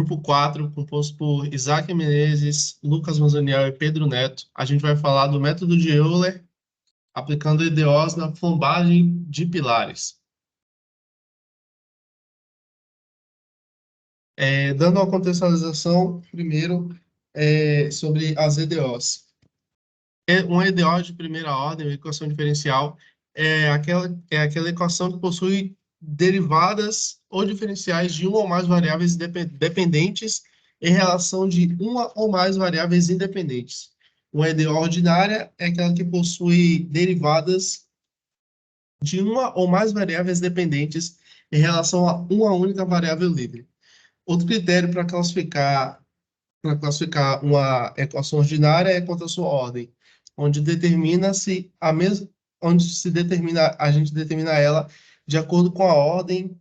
grupo 4, composto por Isaac Menezes, Lucas Manzaniel e Pedro Neto. A gente vai falar do método de Euler, aplicando EDOs na plombagem de pilares. Dando uma contextualização, primeiro, sobre as EDOs. Uma EDO de primeira ordem, uma equação diferencial, é aquela equação que possui derivadas ou diferenciais de uma ou mais variáveis dependentes em relação de uma ou mais variáveis independentes. Uma EDO ordinária é aquela que possui derivadas de uma ou mais variáveis dependentes em relação a uma única variável livre. Outro critério para classificar uma equação ordinária é quanto à sua ordem, onde determina-se a mesma, onde se determina, a gente determina ela de acordo com a ordem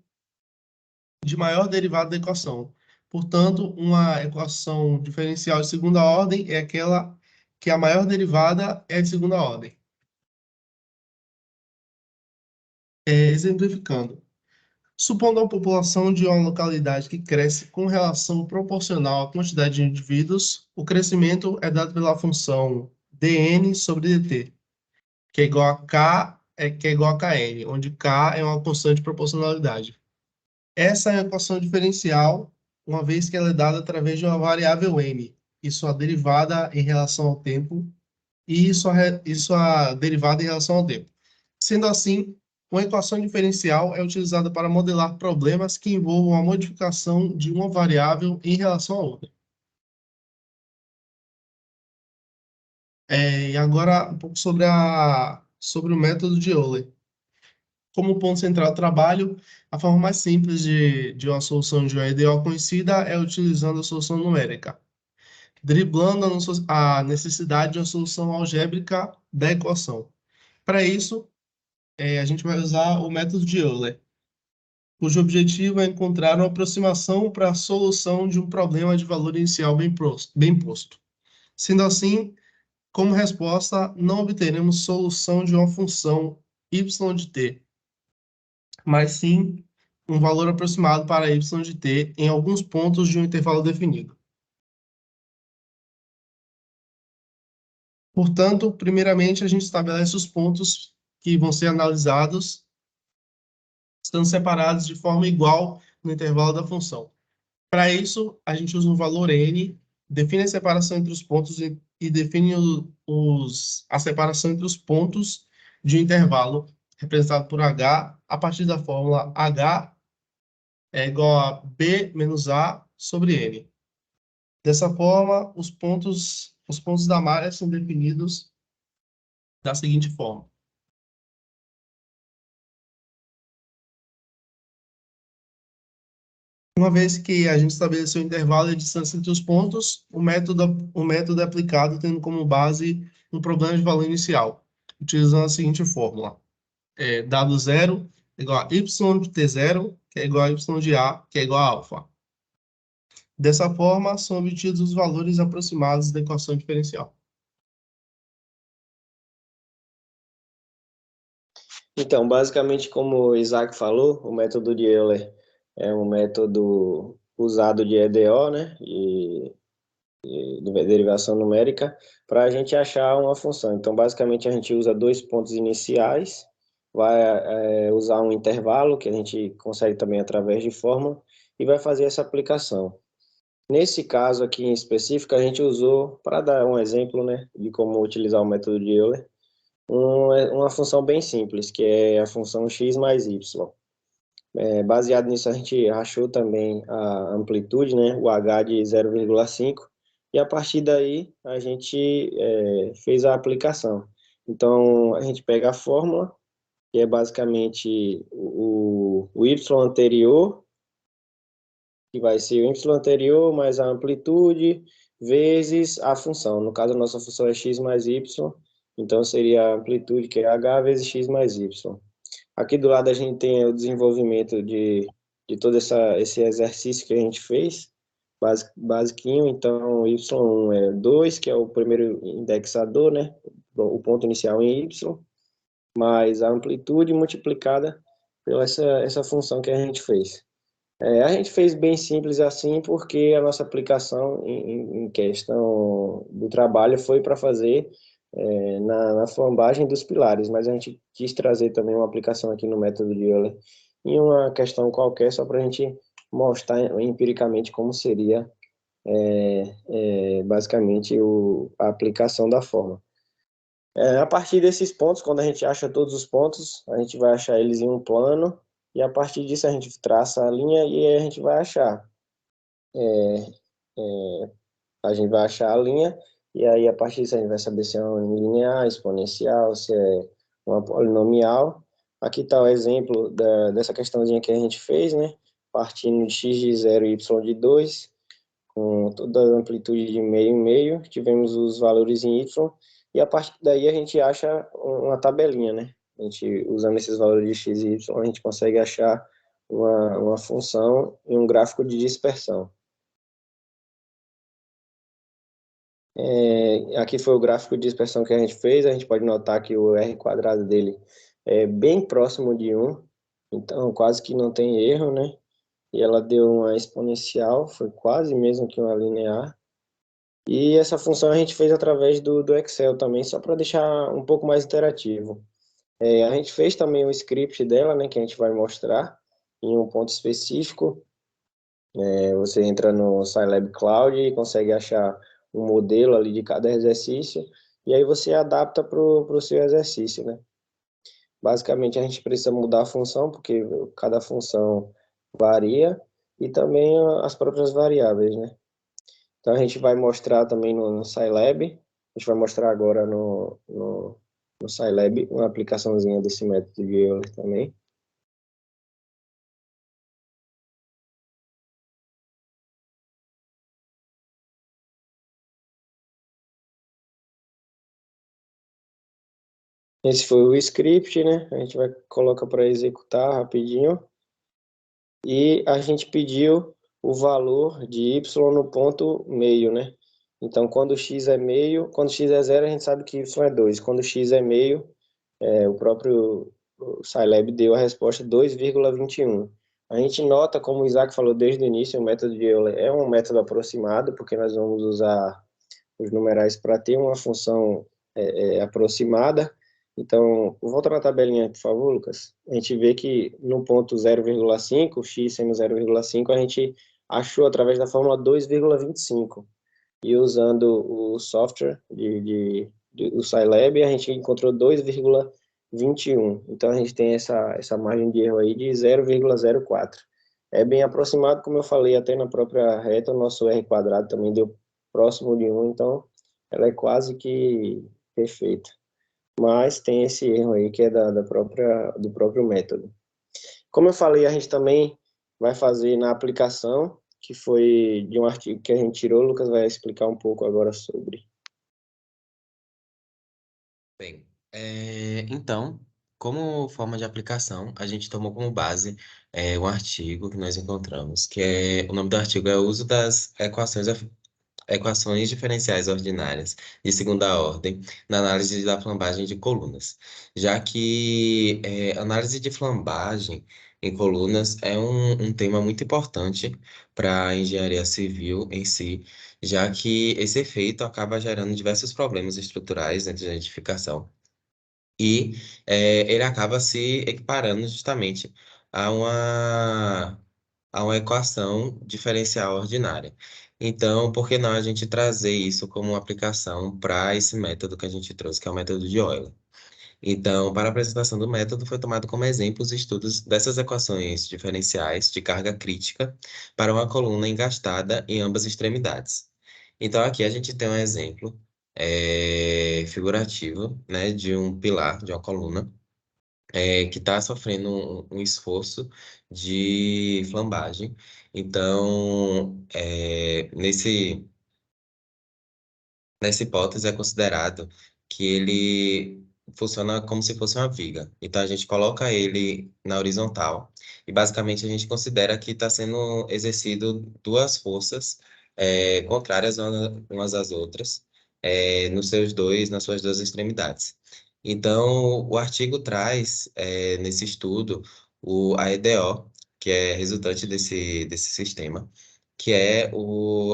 de maior derivada da equação. Portanto, uma equação diferencial de segunda ordem é aquela que a maior derivada é de segunda ordem. Exemplificando, supondo a população de uma localidade que cresce com relação proporcional à quantidade de indivíduos, o crescimento é dado pela função dn sobre dt, que é igual a k, que é igual a kn, onde k é uma constante de proporcionalidade. Essa é a equação diferencial, uma vez que ela é dada através de uma variável n, e sua derivada em relação ao tempo, e sua derivada em relação ao tempo. Sendo assim, uma equação diferencial é utilizada para modelar problemas que envolvam a modificação de uma variável em relação a outra. E agora, um pouco sobre o método de Euler. Como ponto central do trabalho, a forma mais simples de uma solução de uma EDO conhecida é utilizando a solução numérica, driblando a necessidade de uma solução algébrica da equação. Para isso, a gente vai usar o método de Euler, cujo objetivo é encontrar uma aproximação para a solução de um problema de valor inicial bem posto. Sendo assim, como resposta, não obteremos solução de uma função y de t, mas sim um valor aproximado para y de t em alguns pontos de um intervalo definido. Portanto, primeiramente, a gente estabelece os pontos que vão ser analisados, estando separados de forma igual no intervalo da função. Para isso, a gente usa um valor n, define a separação entre os pontos e define a separação entre os pontos de um intervalo representado por h, a partir da fórmula h é igual a b menos a sobre n. Dessa forma, os pontos da malha são definidos da seguinte forma. Uma vez que a gente estabeleceu o intervalo e a distância entre os pontos, o método é aplicado tendo como base um problema de valor inicial, utilizando a seguinte fórmula. Dado zero é igual a y de t0, que é igual a y de a, que é igual a alfa. Dessa forma, são obtidos os valores aproximados da equação diferencial. Então, basicamente, como o Isaac falou, o método de Euler é um método usado de EDO, né, e de derivação numérica, para a gente achar uma função. Então, basicamente, a gente usa dois pontos iniciais, vai usar um intervalo, que a gente consegue também através de fórmula, e vai fazer essa aplicação. Nesse caso aqui em específico, a gente usou, para dar um exemplo, né, de como utilizar o método de Euler, uma função bem simples, que é a função x mais y. Baseado nisso, a gente achou também a amplitude, né, o h de 0,5, e a partir daí a gente fez a aplicação. Então, a gente pega a fórmula, que é basicamente o y anterior, que vai ser o y anterior mais a amplitude, vezes a função. No caso, a nossa função é x mais y, então seria a amplitude, que é h, vezes x mais y. Aqui do lado a gente tem o desenvolvimento de todo esse exercício que a gente fez, basiquinho. Então, y1 é 2, que é o primeiro indexador, né? O ponto inicial em y, mais a amplitude multiplicada pela essa função que a gente fez. A gente fez bem simples assim, porque a nossa aplicação em questão do trabalho foi para fazer na flambagem dos pilares, mas a gente quis trazer também uma aplicação aqui no método de Euler em uma questão qualquer, só para a gente mostrar empiricamente como seria basicamente a aplicação da forma. A partir desses pontos, quando a gente acha todos os pontos, a gente vai achar eles em um plano, e a partir disso a gente traça a linha e aí a gente vai achar. A gente vai achar a linha, e aí a partir disso a gente vai saber se é uma linear, exponencial, se é uma polinomial. Aqui está o exemplo dessa questãozinha que a gente fez, né? Partindo de x de 0 e y de 2, com toda a amplitude de meio em meio, tivemos os valores em y, e a partir daí a gente acha uma tabelinha, né? A gente, usando esses valores de x e y, a gente consegue achar uma função e um gráfico de dispersão. Aqui foi o gráfico de dispersão que a gente fez. A gente pode notar que o R quadrado dele é bem próximo de 1, então quase que não tem erro, né? E ela deu uma exponencial, foi quase mesmo que uma linear. E essa função a gente fez através do Excel também, só para deixar um pouco mais interativo. A gente fez também o script dela, né, que a gente vai mostrar em um ponto específico. Você entra no Scilab Cloud e consegue achar um modelo ali de cada exercício, e aí você adapta para o seu exercício, né? Basicamente, a gente precisa mudar a função, porque cada função varia, e também as próprias variáveis, né? Então, a gente vai mostrar também no Scilab, a gente vai mostrar agora no Scilab uma aplicaçãozinha desse método de Euler também. Esse foi o script, né? A gente vai colocar para executar rapidinho. E a gente pediu o valor de y no ponto meio, né? Então, quando x é meio, quando x é zero, a gente sabe que y é 2. Quando x é meio, o próprio Scilab deu a resposta 2,21. A gente nota, como o Isaac falou desde o início, o método de Euler é um método aproximado, porque nós vamos usar os numerais para ter uma função aproximada. Então, volta na tabelinha, por favor, Lucas. A gente vê que no ponto 0,5, x sendo 0,5, a gente achou através da fórmula 2,25. E usando o software do Scilab, a gente encontrou 2,21. Então, a gente tem essa margem de erro aí de 0,04. É bem aproximado, como eu falei, até na própria reta, o nosso R quadrado também deu próximo de 1, então ela é quase que perfeita. Mas tem esse erro aí que é do próprio método. Como eu falei, a gente também vai fazer na aplicação, que foi de um artigo que a gente tirou. O Lucas vai explicar um pouco agora sobre. Bem, então, como forma de aplicação, a gente tomou como base um artigo que nós encontramos, o nome do artigo é o uso das equações diferenciais ordinárias de segunda ordem na análise da flambagem de colunas, já que análise de flambagem em colunas é um tema muito importante para a engenharia civil em si, já que esse efeito acaba gerando diversos problemas estruturais dentro da edificação. E ele acaba se equiparando justamente a uma equação diferencial ordinária. Então, por que não a gente trazer isso como uma aplicação para esse método que a gente trouxe, que é o método de Euler? Então, para a apresentação do método, foi tomado como exemplo os estudos dessas equações diferenciais de carga crítica para uma coluna engastada em ambas extremidades. Então, aqui a gente tem um exemplo figurativo, né, de um pilar, de uma coluna, que está sofrendo um esforço de flambagem. Então, nessa hipótese é considerado que ele funciona como se fosse uma viga. Então, a gente coloca ele na horizontal e, basicamente, a gente considera que está sendo exercido duas forças contrárias umas às outras nas suas duas extremidades. Então, o artigo traz, nesse estudo, a EDO, que é resultante desse sistema, que é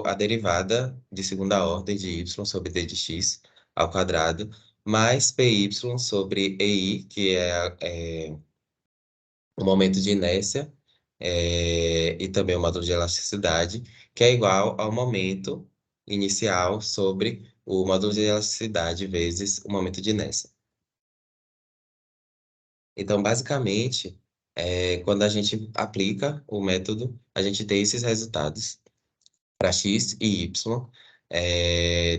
a derivada de segunda ordem de y sobre d de x ao quadrado, mais py sobre ei, que é o momento de inércia, e também o módulo de elasticidade, que é igual ao momento inicial sobre o módulo de elasticidade vezes o momento de inércia. Então, basicamente, quando a gente aplica o método, a gente tem esses resultados para x e y,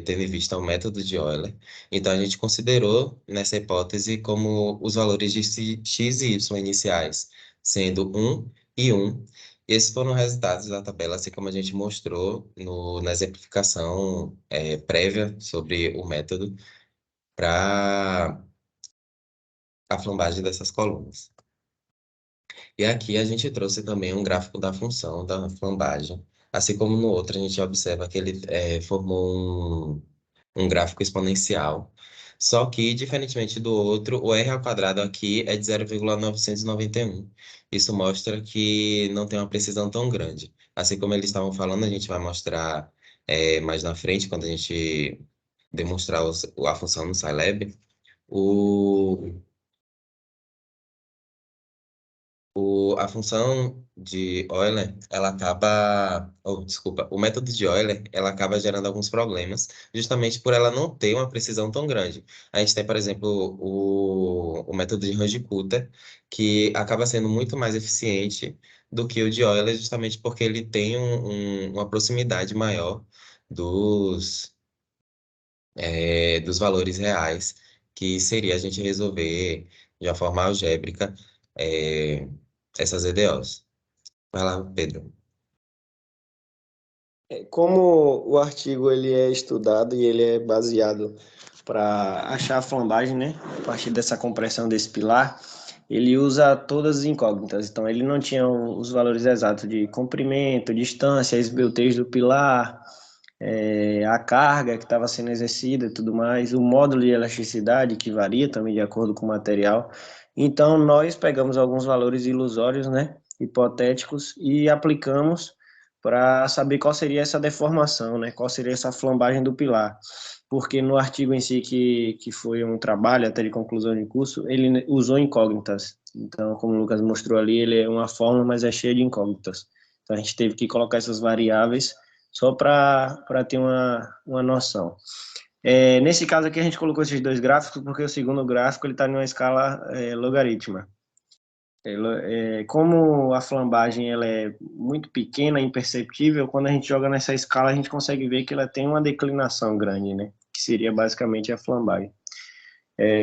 tendo em vista o método de Euler. Então, a gente considerou nessa hipótese como os valores de x e y iniciais sendo 1 e 1. Esses foram os resultados da tabela, assim como a gente mostrou na exemplificação prévia sobre o método para a flambagem dessas colunas. E aqui a gente trouxe também um gráfico da função da flambagem. Assim como no outro, a gente observa que ele formou um gráfico exponencial. Só que, diferentemente do outro, o r ao quadrado aqui é de 0,991. Isso mostra que não tem uma precisão tão grande. Assim como eles estavam falando, a gente vai mostrar mais na frente, quando a gente demonstrar a função no Scilab. O, a função de Euler, ela acaba, desculpa, o método de Euler, ela acaba gerando alguns problemas, justamente por ela não ter uma precisão tão grande. A gente tem, por exemplo, o método de Range-Kutta, que acaba sendo muito mais eficiente do que o de Euler, justamente porque ele tem uma proximidade maior dos, dos valores reais, que seria a gente resolver de uma forma algébrica, é, essas EDOs. Vai lá, Pedro. Como o artigo ele é estudado e ele é baseado para achar a flambagem, né? A partir dessa compressão desse pilar, ele usa todas as incógnitas. Então, ele não tinha os valores exatos de comprimento, distância, esbeltez do pilar, a carga que estava sendo exercida e tudo mais, o módulo de elasticidade, que varia também de acordo com o material. Então, nós pegamos alguns valores ilusórios, né? Hipotéticos, e aplicamos para saber qual seria essa deformação, né? Qual seria essa flambagem do pilar. Porque no artigo em si, que foi um trabalho até de conclusão de curso, ele usou incógnitas. Então, como o Lucas mostrou ali, ele é uma fórmula, mas é cheia de incógnitas. Então, a gente teve que colocar essas variáveis só para ter uma noção. Nesse caso aqui, a gente colocou esses dois gráficos porque o segundo gráfico está em uma escala logarítmica. Como a flambagem ela é muito pequena, imperceptível, quando a gente joga nessa escala, a gente consegue ver que ela tem uma declinação grande, né? Que seria basicamente a flambagem.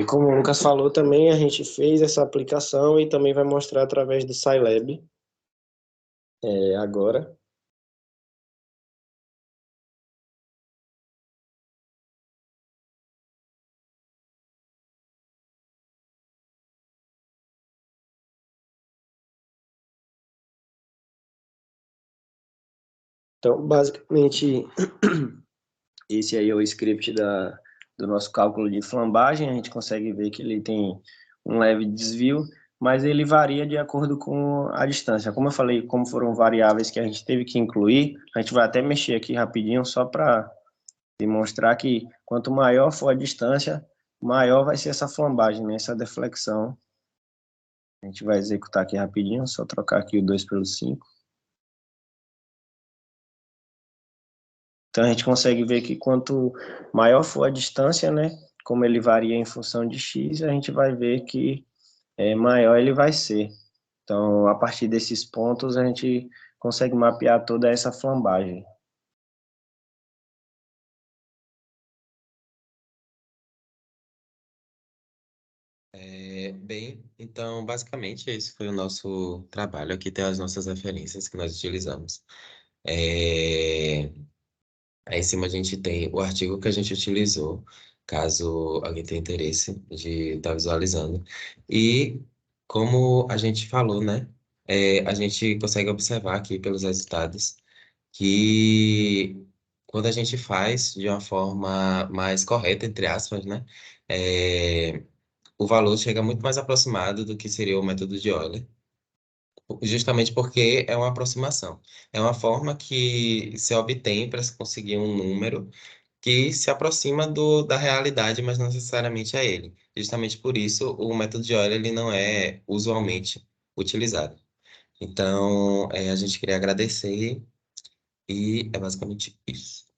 Como o Lucas falou também, a gente fez essa aplicação e também vai mostrar através do Scilab agora. Então, basicamente, esse aí é o script do nosso cálculo de flambagem. A gente consegue ver que ele tem um leve desvio, mas ele varia de acordo com a distância. Como eu falei, como foram variáveis que a gente teve que incluir, a gente vai até mexer aqui rapidinho só para demonstrar que quanto maior for a distância, maior vai ser essa flambagem, né? Essa deflexão. A gente vai executar aqui rapidinho, só trocar aqui o 2 pelo 5. Então a gente consegue ver que quanto maior for a distância, né, como ele varia em função de x, a gente vai ver que maior ele vai ser. Então, a partir desses pontos, a gente consegue mapear toda essa flambagem. Bem, então, basicamente, esse foi o nosso trabalho. Aqui tem as nossas referências que nós utilizamos. É, Aí em cima a gente tem o artigo que a gente utilizou, caso alguém tenha interesse de estar visualizando. E como a gente falou, né? A gente consegue observar aqui pelos resultados que quando a gente faz de uma forma mais correta, entre aspas, né? O valor chega muito mais aproximado do que seria o método de Euler. justamente porque é uma aproximação. É uma forma que se obtém para se conseguir um número que se aproxima da realidade, mas não necessariamente a ele. Justamente por isso, o método de Euler ele não é usualmente utilizado. Então, a gente queria agradecer e é basicamente isso.